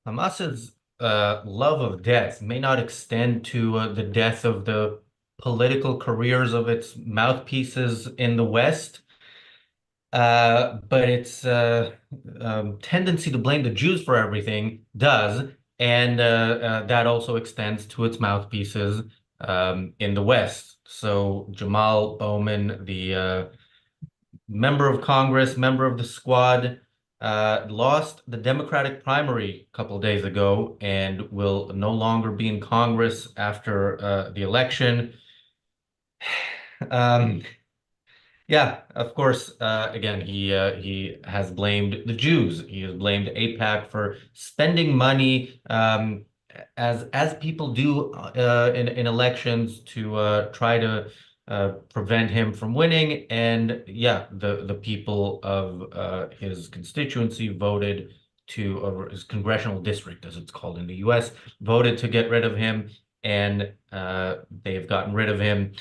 Hamas's love of death may not extend to the death of the political careers of its mouthpieces in the West, but its tendency to blame the Jews for everything does, and that also extends to its mouthpieces in the West. So Jamal Bowman, the member of Congress, member of the squad, lost the Democratic primary a couple of days ago and will no longer be in Congress after the election. Um, yeah, of course. Again, he has blamed the Jews. He has blamed AIPAC for spending money, as people do in elections to try to prevent him from winning. And yeah, the people of his constituency voted to, or his congressional district, as it's called in the U.S., voted to get rid of him, and they have gotten rid of him.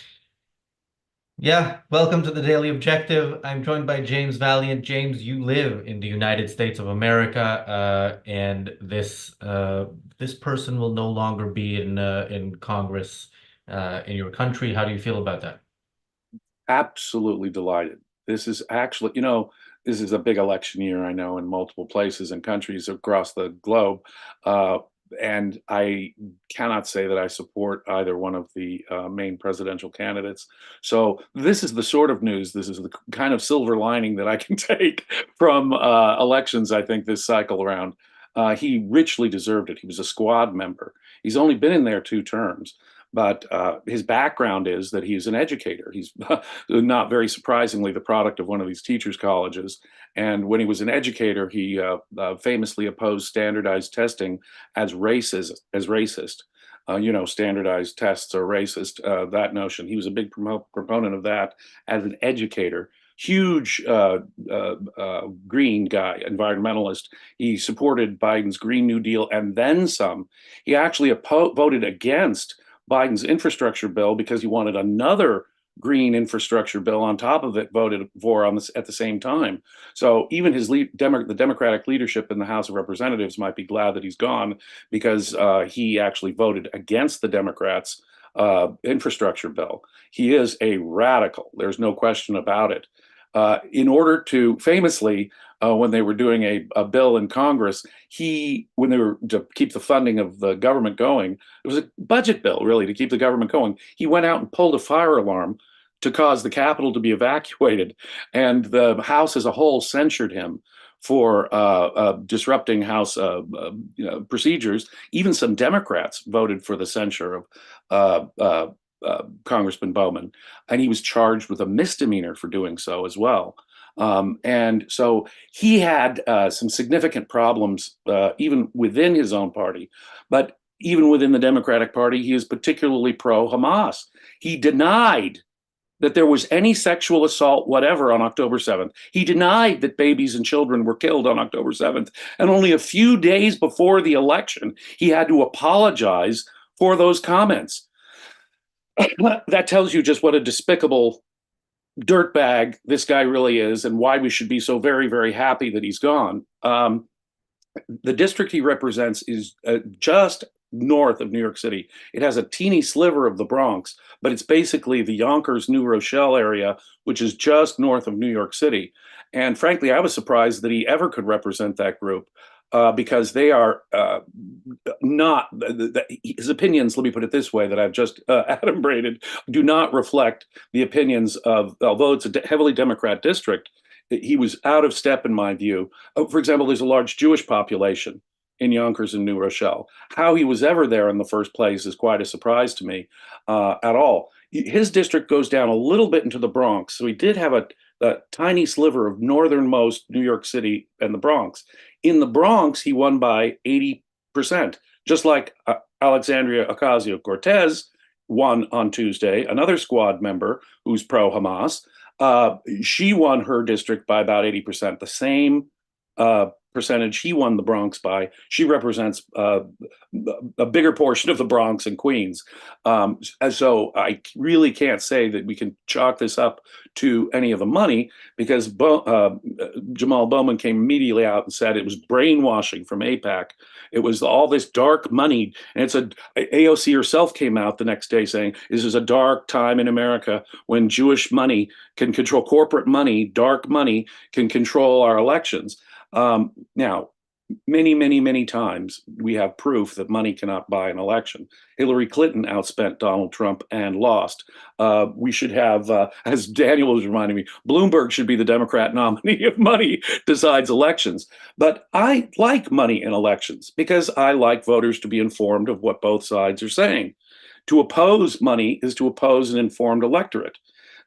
Yeah, welcome to the Daily Objective. I'm joined by James Valliant. James, you live in the United States of America, and this person will no longer be in Congress in your country. How do you feel about that? Absolutely delighted. This is actually, this is a big election year, I know, in multiple places and countries across the globe. Uh, and I cannot say that I support either one of the main presidential candidates. So this is the sort of news, this is the kind of silver lining that I can take from elections, I think, this cycle around. He richly deserved it. He was a squad member. He's only been in there 2 terms. But his background is that he's an educator. He's not very surprisingly the product of one of these teachers' colleges. And when he was an educator, he famously opposed standardized testing as racist. Standardized tests are racist. That notion. He was a big proponent of that as an educator. Huge green guy, environmentalist. He supported Biden's Green New Deal and then some. He actually voted against Biden's infrastructure bill because he wanted another green infrastructure bill on top of it voted for on this at the same time. So even the Democratic leadership in the House of Representatives might be glad that he's gone because he actually voted against the Democrats' infrastructure bill. He is a radical. There's no question about it. In order to famously, when they were doing a bill in Congress, when they were to keep the funding of the government going, it was a budget bill really to keep the government going. He went out and pulled a fire alarm to cause the Capitol to be evacuated, and the House as a whole censured him for disrupting House procedures. Even some Democrats voted for the censure of Congressman Bowman, and he was charged with a misdemeanor for doing so as well. And so he had some significant problems even within his own party, but even within the Democratic Party, he is particularly pro-Hamas. He denied that there was any sexual assault whatever on October 7th. He denied that babies and children were killed on October 7th. And only a few days before the election, he had to apologize for those comments. That tells you just what a despicable dirtbag this guy really is and why we should be so very, very happy that he's gone. The district he represents is just north of New York City. It has a teeny sliver of the Bronx, but it's basically the Yonkers, New Rochelle area, which is just north of New York City. And frankly, I was surprised that he ever could represent that group. Because they are not his opinions. Let me put it this way: that I've just adumbrated do not reflect the opinions of. Although it's a heavily Democrat district, he was out of step in my view. For example, there's a large Jewish population in Yonkers and New Rochelle. How he was ever there in the first place is quite a surprise to me at all. His district goes down a little bit into the Bronx, so he did have a tiny sliver of northernmost New York City and the Bronx. In the Bronx, he won by 80%, just like Alexandria Ocasio-Cortez won on Tuesday, another squad member who's pro-Hamas. She won her district by about 80%, the same percentage he won the Bronx by. She represents a bigger portion of the Bronx and Queens. So I really can't say that we can chalk this up to any of the money because Jamal Bowman came immediately out and said it was brainwashing from AIPAC. It was all this dark money. And AOC herself came out the next day saying this is a dark time in America when Jewish money can control corporate money, dark money can control our elections. Now, many times we have proof that money cannot buy an election. Hillary Clinton outspent Donald Trump and lost. We should have, as Daniel was reminding me, Bloomberg should be the Democrat nominee if money decides elections. But I like money in elections because I like voters to be informed of what both sides are saying. To oppose money is to oppose an informed electorate.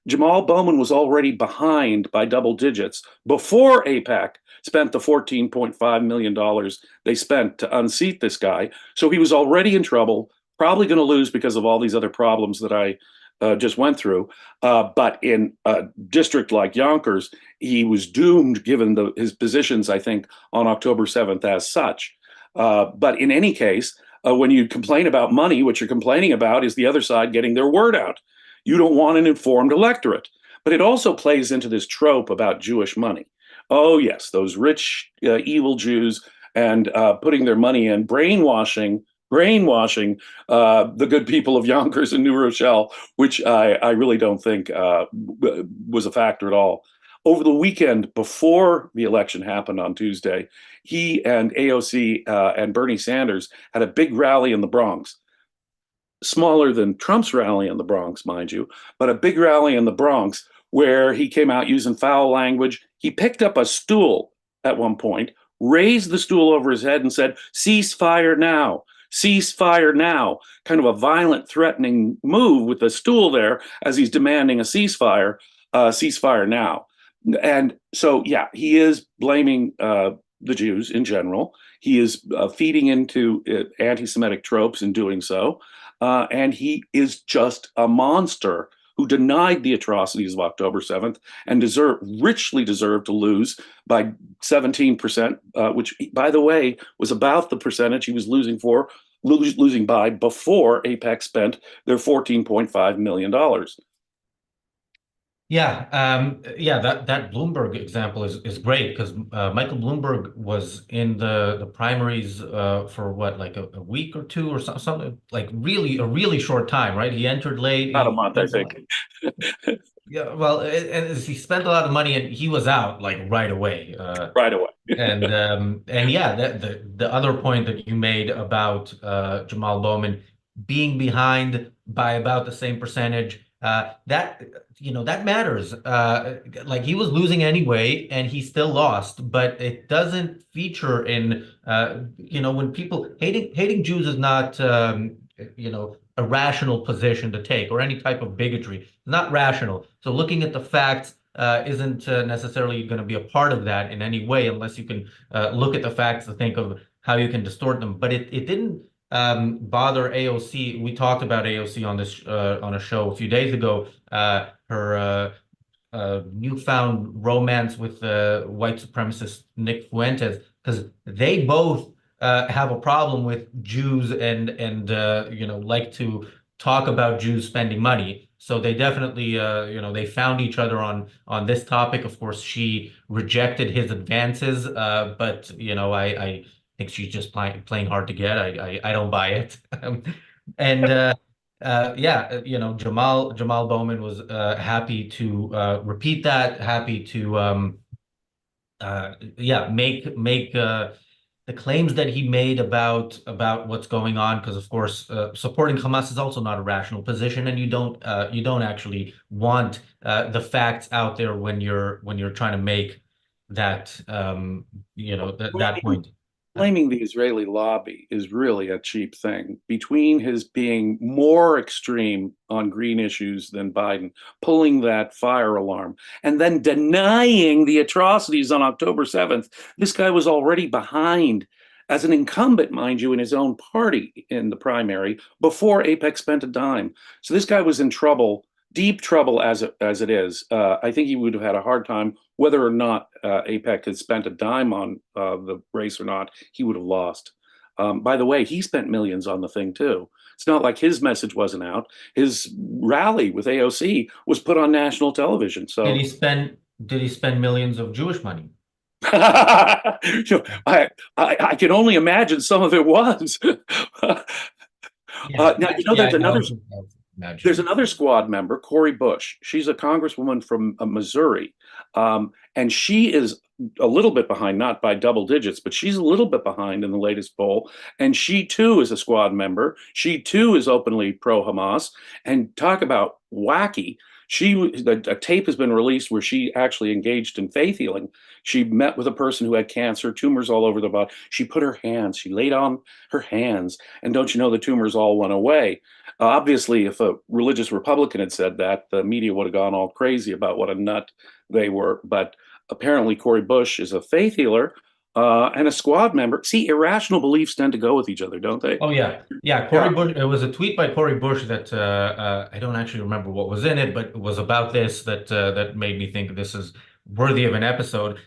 Jamal Bowman was already behind by double digits before AIPAC spent the $14.5 million they spent to unseat this guy. So he was already in trouble, probably going to lose because of all these other problems that I just went through. But in a district like Yonkers, he was doomed given his positions, I think, on October 7th as such. But in any case, when you complain about money, what you're complaining about is the other side getting their word out. You don't want an informed electorate. But it also plays into this trope about Jewish money. Oh, yes, those rich, evil Jews and putting their money in, brainwashing the good people of Yonkers and New Rochelle, which I really don't think was a factor at all. Over the weekend before the election happened on Tuesday, he and AOC and Bernie Sanders had a big rally in the Bronx. Smaller than Trump's rally in the Bronx, mind you, but a big rally in the Bronx where he came out using foul language. He picked up a stool at one point, raised the stool over his head and said, "Ceasefire now, ceasefire now," kind of a violent, threatening move with the stool there as he's demanding a ceasefire now. And so, yeah, he is blaming the Jews in general. He is feeding into anti-Semitic tropes in doing so. And he is just a monster who denied the atrocities of October 7th and richly deserved to lose by 17%, which, by the way, was about the percentage he was losing by before AIPAC spent their $14.5 million. Yeah, that Bloomberg example is great because Michael Bloomberg was in the primaries for what, like a week or two or something, like really a really short time, right? He entered late. About a He month, I think. Yeah, well, and he spent a lot of money and he was out like right away. Right away. And yeah, the other point that you made about Jamal Bowman being behind by about the same percentage, that that matters. Like he was losing anyway, and he still lost, but it doesn't feature in when people hating Jews is not a rational position to take or any type of bigotry. It's not rational. So looking at the facts isn't necessarily going to be a part of that in any way, unless you can look at the facts to think of how you can distort them. But it didn't bother AOC. We talked about AOC on this on a show a few days ago. Her newfound romance with white supremacist Nick Fuentes, because they both have a problem with Jews and like to talk about Jews spending money. So they definitely they found each other on this topic. Of course, she rejected his advances, but I think she's just playing hard to get. I don't buy it. And yeah, Jamal Bowman was happy to repeat that, happy to yeah, make the claims that he made about what's going on, because of course supporting Hamas is also not a rational position, and you don't actually want the facts out there when you're trying to make that that point. Blaming the Israeli lobby is really a cheap thing. Between his being more extreme on green issues than Biden, pulling that fire alarm, and then denying the atrocities on October 7th, this guy was already behind as an incumbent, mind you, in his own party in the primary before AIPAC spent a dime. So this guy was in trouble, deep trouble as it is. I think he would have had a hard time whether or not AIPAC had spent a dime on the race or not. He would have lost. By the way, he spent millions on the thing too. It's not like his message wasn't out. His rally with AOC was put on national television. Did So he spend did he spend millions of Jewish money? I can only imagine some of it was. Yeah, Now, yeah, there's another I would imagine. squad member, Cori Bush. She's a congresswoman from Missouri, and she is a little bit behind, not by double digits, but she's a little bit behind in the latest poll. And she too is a squad member. She too is openly pro Hamas. And talk about wacky. A tape has been released where she actually engaged in faith healing. She met with a person who had cancer, tumors all over the body. She laid on her hands, and don't you know the tumors all went away? Obviously, if a religious Republican had said that, the media would have gone all crazy about what a nut they were. But apparently, Cori Bush is a faith healer and a squad member. See, irrational beliefs tend to go with each other, don't they? Oh yeah, yeah. Cory Yeah. Bush. It was a tweet by Cory Bush that I don't actually remember what was in it, but it was about this that made me think this is worthy of an episode.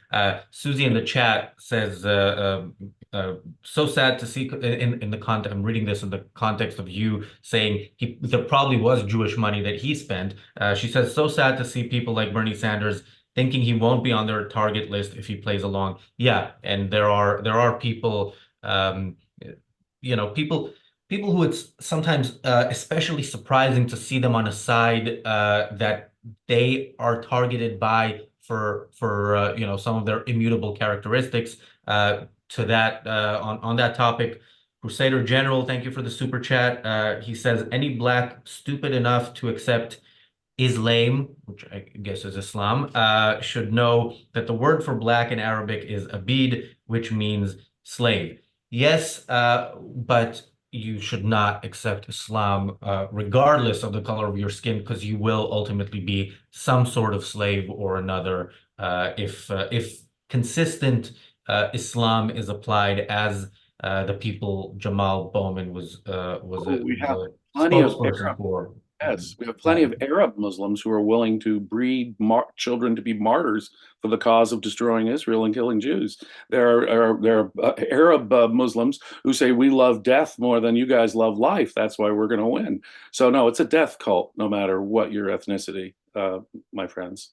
Susie in the chat says, "So sad to see." In the context, I'm reading this in the context of you saying there probably was Jewish money that he spent. She says, "So sad to see people like Bernie Sanders." Thinking he won't be on their target list if he plays along. Yeah, and there are people. People who it's sometimes especially surprising to see them on a side that they are targeted by for some of their immutable characteristics. To that on that topic, Crusader General, thank you for the super chat. He says any black stupid enough to accept Islam, which I guess is Islam, should know that the word for black in Arabic is abid, which means slave. Yes, but you should not accept Islam, regardless of the color of your skin, because you will ultimately be some sort of slave or another, if consistent Islam is applied as the people Jamal Bowman was Oh, we have the plenty of spokesperson for. Yes, we have plenty Uh, of Arab Muslims who are willing to breed children to be martyrs for the cause of destroying Israel and killing Jews. There are Arab Muslims who say we love death more than you guys love life. That's why we're going to win. So no, it's a death cult, no matter what your ethnicity, my friends.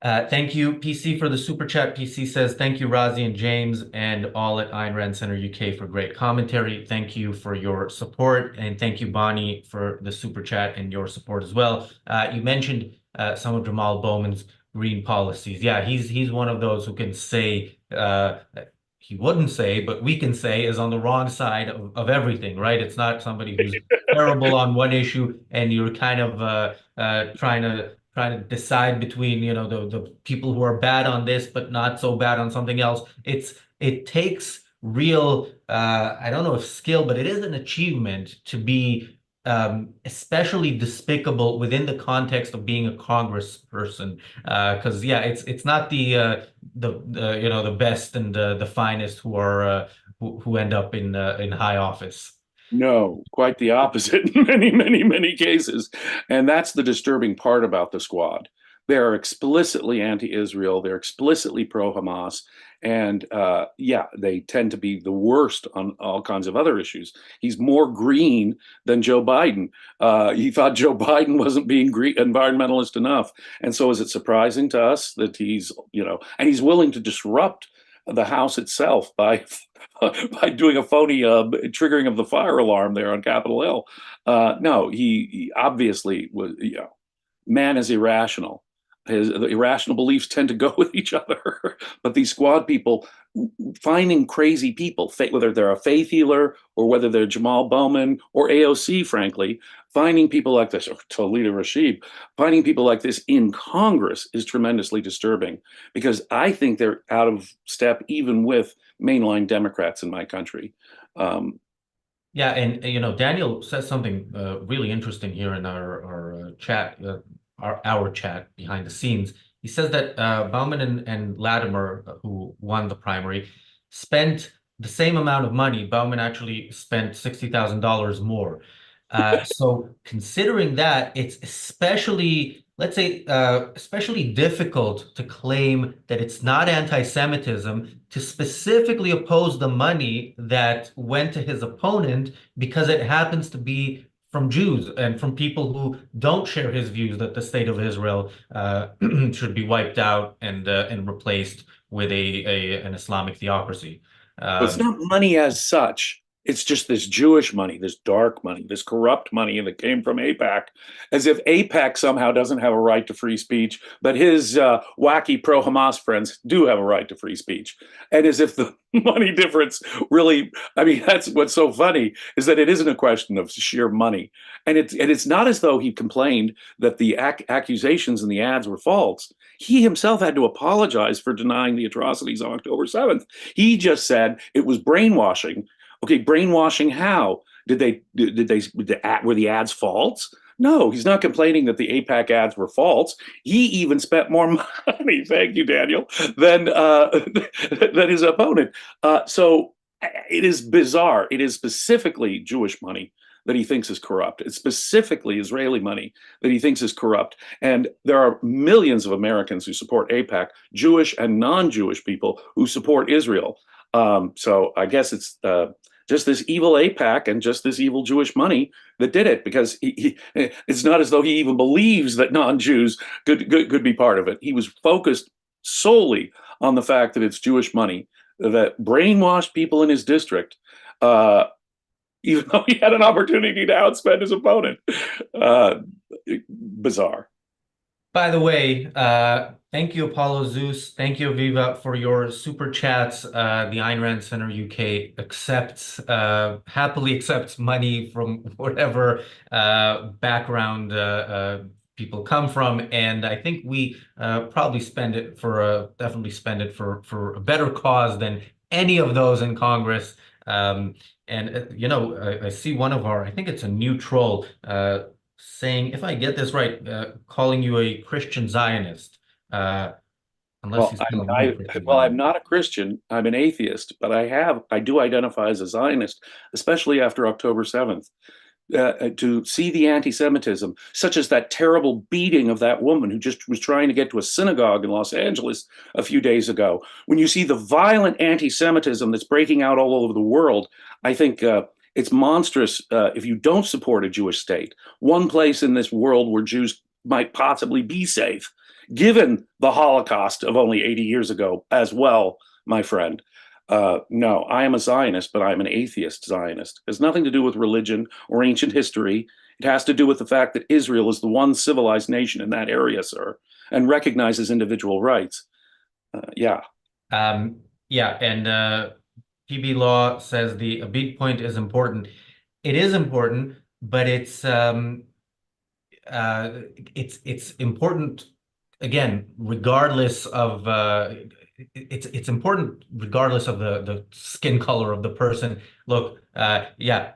Thank you, PC, for the super chat. PC says, thank you, Razi and James, and all at Ayn Rand Center UK for great commentary. Thank you for your support. And thank you, Bonnie, for the super chat and your support as well. You mentioned some of Jamal Bowman's green policies. Yeah, he's one of those who can say, he wouldn't say, but we can say is on the wrong side of everything, right? It's not somebody who's terrible on one issue and you're kind of trying to decide between the people who are bad on this but not so bad on something else. It takes real I don't know if skill, but it is an achievement to be especially despicable within the context of being a congressperson, because yeah, it's not the best and the finest who are who end up in high office. No, quite the opposite in many, many, many cases. And that's the disturbing part about the squad. They're explicitly anti-Israel. They're explicitly pro-Hamas. And yeah, they tend to be the worst on all kinds of other issues. He's more green than Joe Biden. He thought Joe Biden wasn't being environmentalist enough. And so is it surprising to us that and he's willing to disrupt the House itself by by doing a phony triggering of the fire alarm there on Capitol Hill. No, he obviously was. Man is irrational. The irrational beliefs tend to go with each other. But these squad people, finding crazy people, whether they're a faith healer or whether they're Jamal Bowman or AOC, frankly, finding people like this, or Toledo Rashid, finding people like this in Congress is tremendously disturbing because I think they're out of step even with mainline Democrats in my country. Yeah, and Daniel says something really interesting here in our chat, our chat behind the scenes. He says that Bauman and Latimer, who won the primary, spent the same amount of money. Bauman actually spent $60,000 more. So considering that, it's especially, let's say, especially difficult to claim that it's not anti-Semitism to specifically oppose the money that went to his opponent because it happens to be from Jews and from people who don't share his views that the state of Israel should be wiped out and replaced with an Islamic theocracy. So it's Um, not money as such. It's just this Jewish money, this dark money, this corrupt money that came from APAC, as if APAC somehow doesn't have a right to free speech, but his wacky pro Hamas friends do have a right to free speech. And as if the money difference really, I mean, that's what's so funny is that it isn't a question of sheer money. And it's not as though he complained that the accusations in the ads were false. He himself had to apologize for denying the atrocities on October 7th. He just said it was brainwashing. Okay, brainwashing how? Were the ads false? No, he's not complaining that the APAC ads were false. He even spent more money, thank you, Daniel, than than his opponent. So it is bizarre. It is specifically Jewish money that he thinks is corrupt. It's specifically Israeli money that he thinks is corrupt. And there are millions of Americans who support APAC, Jewish and non-Jewish people who support Israel. So I guess it's just this evil APAC and just this evil Jewish money that did it, because it's not as though he even believes that non-Jews could be part of it. He was focused solely on the fact that it's Jewish money that brainwashed people in his district, even though he had an opportunity to outspend his opponent. Uh, Bizarre. By the way, thank you, Apollo Zeus. Thank you, Aviva, for your super chats. The Ayn Rand Center UK happily accepts money from whatever background people come from, and I think we probably spend it definitely spend it for a better cause than any of those in Congress. And I see one of I think it's a new troll. Saying, if I get this right, calling you a Christian Zionist, uh, unless Well, he's calling me a Christian I'm Zionist. not a Christian. I'm an atheist, but I do identify as a Zionist, especially after October 7th. To see the anti-Semitism, such as that terrible beating of that woman who just was trying to get to a synagogue in Los Angeles a few days ago. When you see the violent anti-Semitism that's breaking out all over the world, I think it's monstrous if you don't support a Jewish state. One place in this world where Jews might possibly be safe, given the Holocaust of only 80 years ago as well, my friend. No, I am a Zionist, but I'm an atheist Zionist. It has nothing to do with religion or ancient history. It has to do with the fact that Israel is the one civilized nation in that area, sir, and recognizes individual rights. Yeah. Um, yeah, and PB Law says the a big point is important. It is important, but uh, it's important again, regardless of it's important regardless of the skin color of the person. Look, yeah,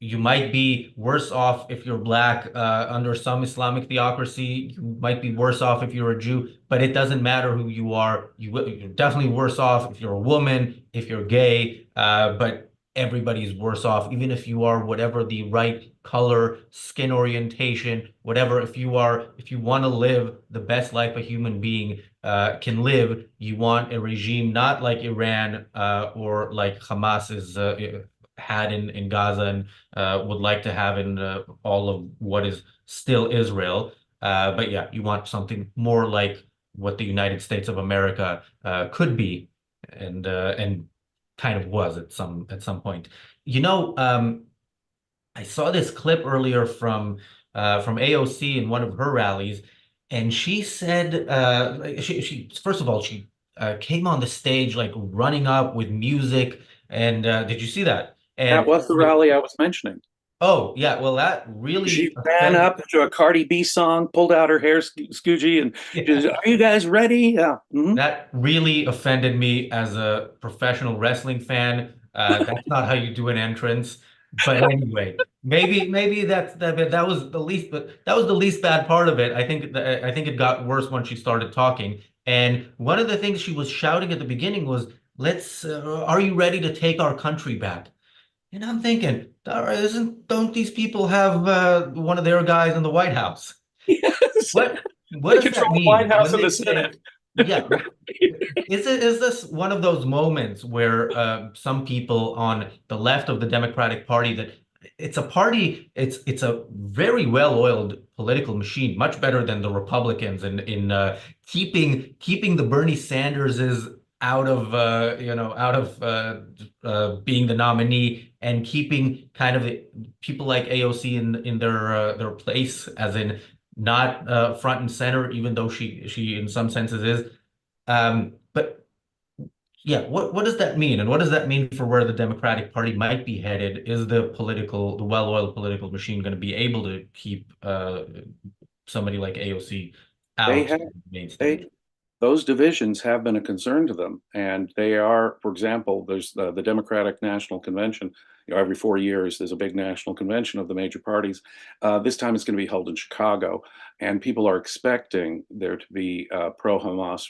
you might be worse off if you're black under some Islamic theocracy. You might be worse off if you're a Jew, but it doesn't matter who you are. You're definitely worse off if you're a woman, if you're gay, but everybody's worse off, even if you are whatever the right color, skin orientation, whatever. If you want to live the best life a human being can live, you want a regime not like Iran or like Hamas is had in Gaza and would like to have in all of what is still Israel. But yeah, you want something more like what the United States of America could be, and kind of was at some point. You know, I saw this clip earlier from AOC in one of her rallies, and she said she first of all she came on the stage like running up with music, and did you see that? That And was the rally I was mentioning. oh yeah, well that really She ran up to a Cardi B song, pulled out her hair scoogee, and she yeah, says, "Are you guys ready?" Yeah. Mhm. that really offended me as a professional wrestling fan. That's not how you do an entrance. But anyway, maybe that was the least, but that was the least bad part of it. I think it got worse when she started talking. And one of the things she was shouting at the beginning was, "Let's, are you ready to take our country back?" And I'm thinking, don't these people have one of their guys in the White House? Yes, What they does control that the White mean House when and they the say, Senate. yeah, is this one of those moments where some people on the left of the Democratic Party that it's a party, it's a very well-oiled political machine, much better than the Republicans in keeping the Bernie Sanderses out of out of being the nominee and keeping kind of people like AOC in their place, as in not front and center, even though she in some senses is. But yeah, what does that mean? And what does that mean for where the Democratic Party might be headed? Is the well-oiled political machine going to be able to keep somebody like AOC They out have of the main stage? they those divisions have been a concern to them, and they are, for example, there's the Democratic National Convention. Every 4 years, there's a big national convention of the major parties. This time, it's going to be held in Chicago, and people are expecting there to be pro-Hamas,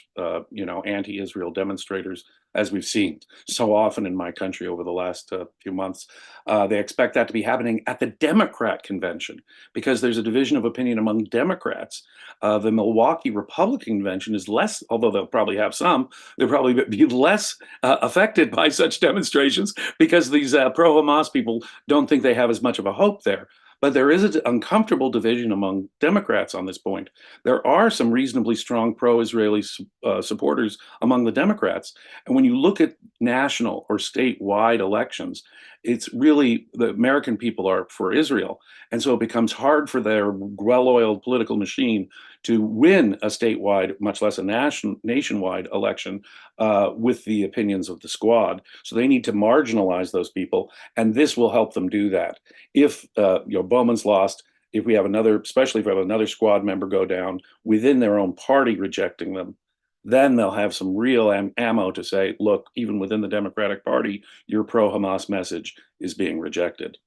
anti-Israel demonstrators, as we've seen so often in my country over the last few months. They expect that to be happening at the Democrat convention because there's a division of opinion among Democrats. The Milwaukee Republican convention is less, although they'll probably have some, they'll probably be less affected by such demonstrations because these pro-Hamas people don't think they have as much of a hope there. But there is an uncomfortable division among Democrats on this point. There are some reasonably strong pro-Israeli supporters among the Democrats. And when you look at national or statewide elections, it's really the American people are for Israel. And so it becomes hard for their well-oiled political machine to win a statewide, much less a nationwide election with the opinions of the squad. So they need to marginalize those people, and this will help them do that. If Bowman's lost, if we have another, especially if we have another squad member go down within their own party rejecting them, then they'll have some real ammo to say, look, even within the Democratic Party, your pro-Hamas message is being rejected.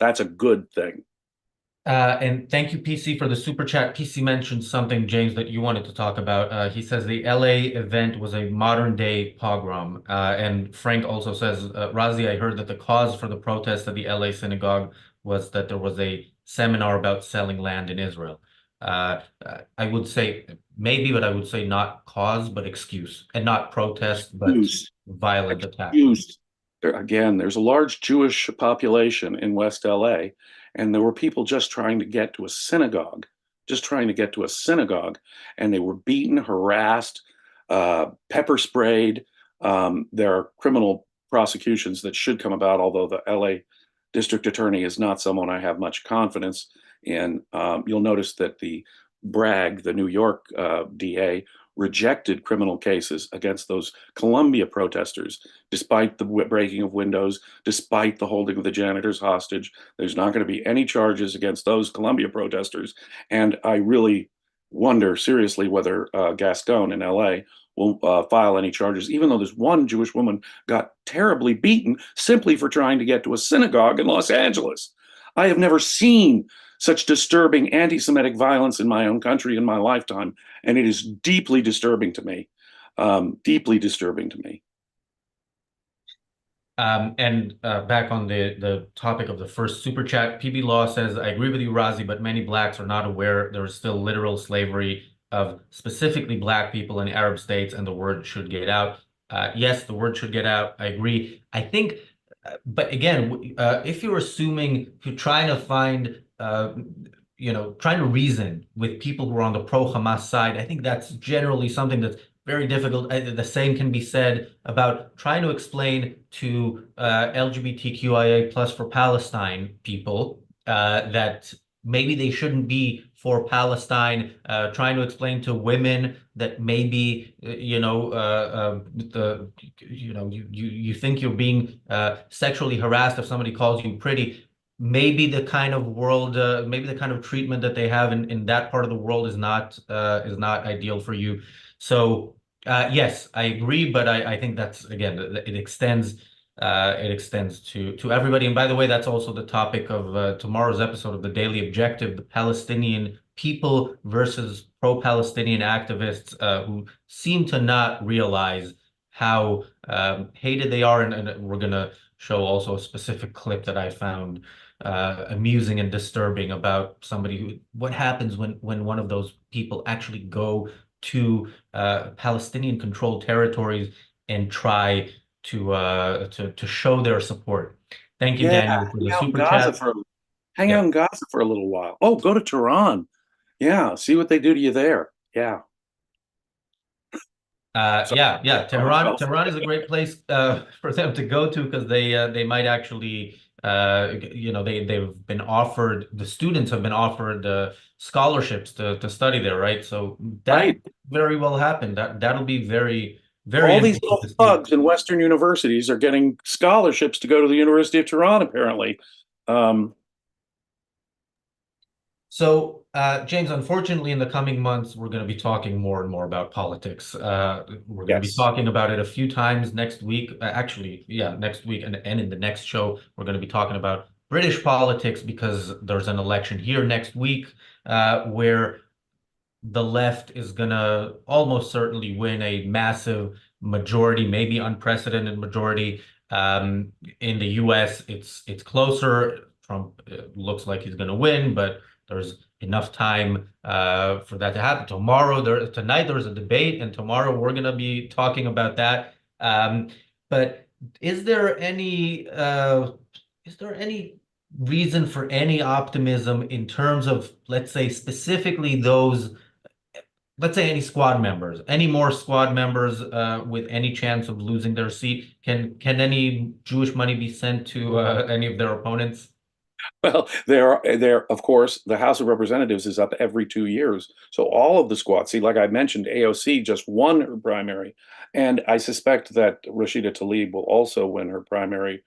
That's a good thing. And thank you, PC, for the super chat. PC mentioned something, James, that you wanted to talk about. He says the LA event was a modern day pogrom. And Frank also says, Razi, I heard that the cause for the protest at the LA synagogue was that there was a seminar about selling land in Israel. I would say maybe, but I would say not cause, but excuse, and not protest, but Excuse. violent attack. Excuse. Again, there's a large Jewish population in West LA, and there were people just trying to get to a synagogue, just trying to get to a synagogue, and they were beaten, harassed, pepper sprayed. There are criminal prosecutions that should come about, although the LA district attorney is not someone I have much confidence in. You'll notice that the New York DA, rejected criminal cases against those Columbia protesters, despite the breaking of windows, despite the holding of the janitors hostage. There's not going to be any charges against those Columbia protesters. And I really wonder seriously whether Gascon in LA will file any charges, even though this one Jewish woman got terribly beaten simply for trying to get to a synagogue in Los Angeles. I have never seen such disturbing anti-Semitic violence in my own country in my lifetime, and it is deeply disturbing to me. Deeply disturbing to me. And back on the topic of the first super chat, PB Law says, I agree with you, Razi, but many blacks are not aware there is still literal slavery of specifically black people in Arab states, and the word should get out. Yes, the word should get out. I agree. I think, but again, if you're assuming, if you're trying to find, trying to reason with people who are on the pro-Hamas side, I think that's generally something that's very difficult. The same can be said about trying to explain to LGBTQIA plus for Palestine people that maybe they shouldn't be for Palestine. Trying to explain to women that maybe you think you're being sexually harassed if somebody calls you pretty. Maybe the kind of world, maybe the kind of treatment that they have in that part of the world is not ideal for you. So yes, I agree, but I think that's again it extends to everybody. And by the way, that's also the topic of tomorrow's episode of the Daily Objective: the Palestinian people versus pro-Palestinian activists who seem to not realize how hated they are, and we're gonna show also a specific clip that I found amusing and disturbing about somebody who, what happens when one of those people actually go to Palestinian-controlled territories and try to show their support. Thank you, Yeah, Daniel, for the hang out in super Gaza chat. for hang out Yeah. in Gaza for a little while. Oh, go to Tehran. Yeah, see what they do to you there. Yeah. So Yeah. Tehran, myself. Tehran is a great place for them to go to because they might actually they've been offered the students have been offered scholarships to study there, right? So that Right. very well happened. That'll be very All these interesting little to see. thugs in Western universities are getting scholarships to go to the University of Tehran, apparently. Um, So, James, unfortunately, in the coming months, we're going to be talking more and more about politics. We're going to be yes. talking about it a few times next week. Actually, yeah, next week. And in the next show, we're going to be talking about British politics because there's an election here next week where the left is going to almost certainly win a massive majority, maybe unprecedented majority. In the US, it's closer. Trump looks like he's going to win, but there's enough time for that to happen. Tonight, there's a debate, and tomorrow we're going to be talking about that. But is there any is there any reason for any optimism in terms of, let's say, specifically those? Let's say any squad members, any more squad members with any chance of losing their seat, can any Jewish money be sent to any of their opponents? Well, there, of course, the House of Representatives is up every 2 years. So all of the squads, see, like I mentioned, AOC just won her primary. And I suspect that Rashida Tlaib will also win her primary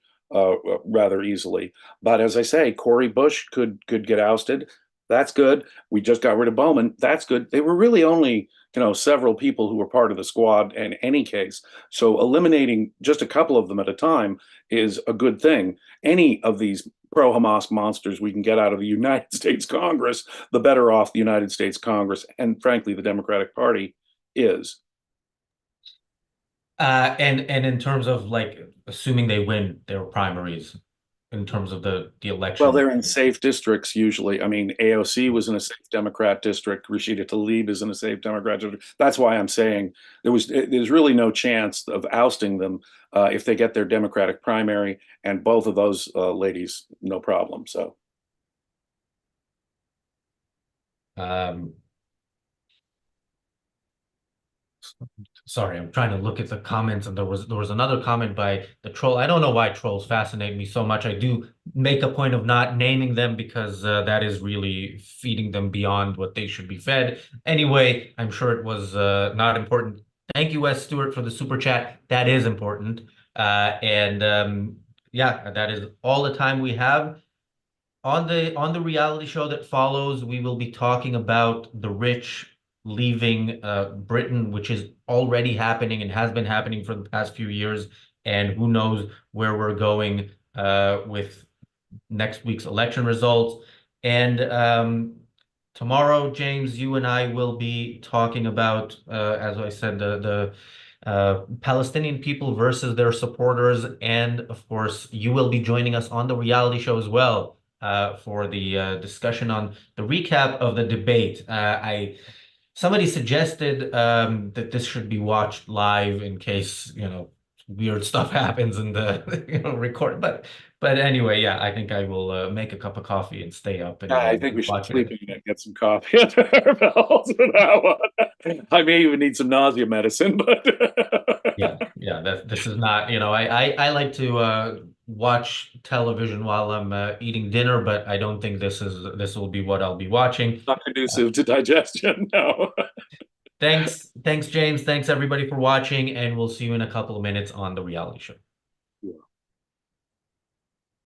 rather easily. But as I say, Cori Bush could get ousted. That's good. We just got rid of Bowman. That's good. They were really only, several people who were part of the squad in any case. So eliminating just a couple of them at a time is a good thing. Any of these pro-Hamas monsters we can get out of the United States Congress, the better off the United States Congress and frankly the Democratic Party is. And in terms of like assuming they win their primaries, in terms of the Well, election. they're in safe districts usually. I mean, AOC was in a safe Democrat district. Rashida Tlaib is in a safe Democrat district. That's why I'm saying there's really no chance of ousting them if they get their Democratic primary, and both of those ladies, no problem. So Um, Sorry, I'm trying to look at the comments, and there was another comment by the troll. I don't know why trolls fascinate me so much. I do make a point of not naming them because that is really feeding them beyond what they should be fed. Anyway, I'm sure it was not important. Thank you, Wes Stewart, for the super chat. That is important. And yeah, that is all the time we have. On the reality show that follows, we will be talking about the rich leaving Britain, which is already happening and has been happening for the past few years, and who knows where we're going with next week's election results. And tomorrow, James, you and I will be talking about, as I said, the Palestinian people versus their supporters, and of course, you will be joining us on the reality show as well for the discussion on the recap of the debate. I Somebody suggested that this should be watched live in case, weird stuff happens in the, record. But anyway, yeah, I think I will make a cup of coffee and stay up and I think we should watch sleep it. in and get some coffee under our belts for that one. I may even need some nausea medicine, but Yeah, this is not, I like to watch television while I'm eating dinner, but I don't think this will be what I'll be watching. not Uh, conducive to digestion. No. thanks, James. Thanks everybody for watching, and we'll see you in a couple of minutes on the reality show.